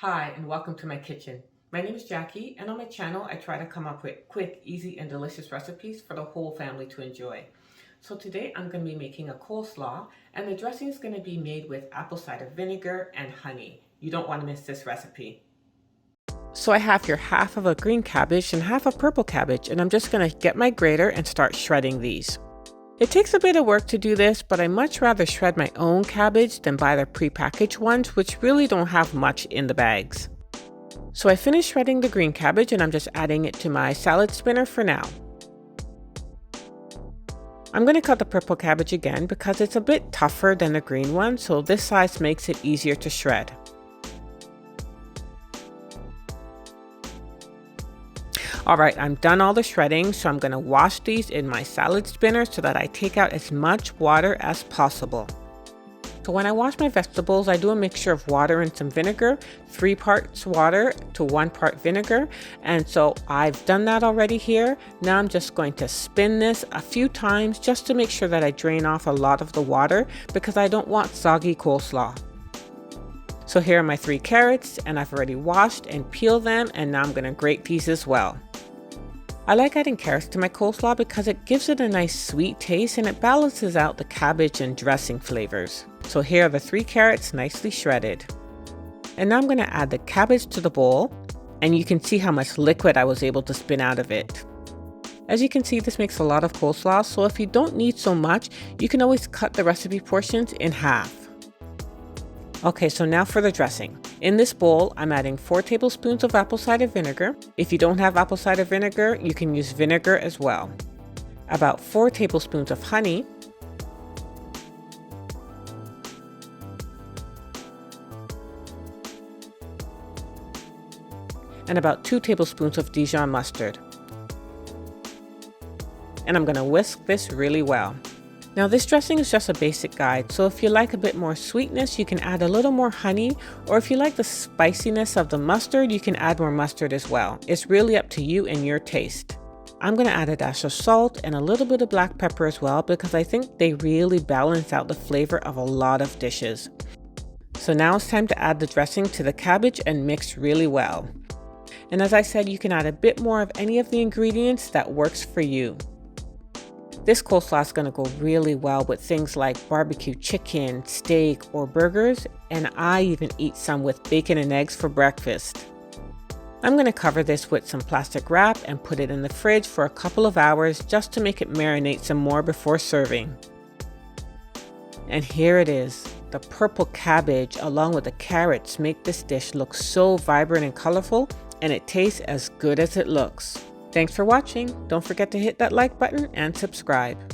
Hi, and welcome to my kitchen. My name is Jackie, and on my channel, I try to come up with quick, easy, and delicious recipes for the whole family to enjoy. So today I'm going to be making a coleslaw, and the dressing is going to be made with apple cider vinegar and honey. You don't want to miss this recipe. So I have here half of a green cabbage and half a purple cabbage, and I'm just going to get my grater and start shredding these. It takes a bit of work to do this, but I much rather shred my own cabbage than buy the prepackaged ones, which really don't have much in the bags. So I finished shredding the green cabbage and I'm just adding it to my salad spinner for now. I'm going to cut the purple cabbage again because it's a bit tougher than the green one, so this size makes it easier to shred. Alright, I'm done all the shredding, so I'm going to wash these in my salad spinner so that I take out as much water as possible. So when I wash my vegetables, I do a mixture of water and some vinegar, 3 parts water to 1 part vinegar. And so I've done that already here. Now I'm just going to spin this a few times just to make sure that I drain off a lot of the water because I don't want soggy coleslaw. So here are my 3 carrots, and I've already washed and peeled them, and now I'm going to grate these as well. I like adding carrots to my coleslaw because it gives it a nice sweet taste and it balances out the cabbage and dressing flavors. So here are the 3 carrots nicely shredded. And now I'm going to add the cabbage to the bowl, and you can see how much liquid I was able to spin out of it. As you can see, this makes a lot of coleslaw, so if you don't need so much, you can always cut the recipe portions in half. Okay, so now for the dressing. In this bowl, I'm adding 4 tablespoons of apple cider vinegar. If you don't have apple cider vinegar, you can use vinegar as well. About 4 tablespoons of honey. And about 2 tablespoons of Dijon mustard. And I'm going to whisk this really well. Now this dressing is just a basic guide, so if you like a bit more sweetness, you can add a little more honey, or if you like the spiciness of the mustard, you can add more mustard as well. It's really up to you and your taste. I'm going to add a dash of salt and a little bit of black pepper as well because I think they really balance out the flavor of a lot of dishes. So now it's time to add the dressing to the cabbage and mix really well. And as I said, you can add a bit more of any of the ingredients that works for you. This coleslaw is going to go really well with things like barbecue chicken, steak, or burgers, and I even eat some with bacon and eggs for breakfast. I'm going to cover this with some plastic wrap and put it in the fridge for a couple of hours just to make it marinate some more before serving. And here it is. The purple cabbage along with the carrots make this dish look so vibrant and colorful, and it tastes as good as it looks. Thanks for watching. Don't forget to hit that like button and subscribe.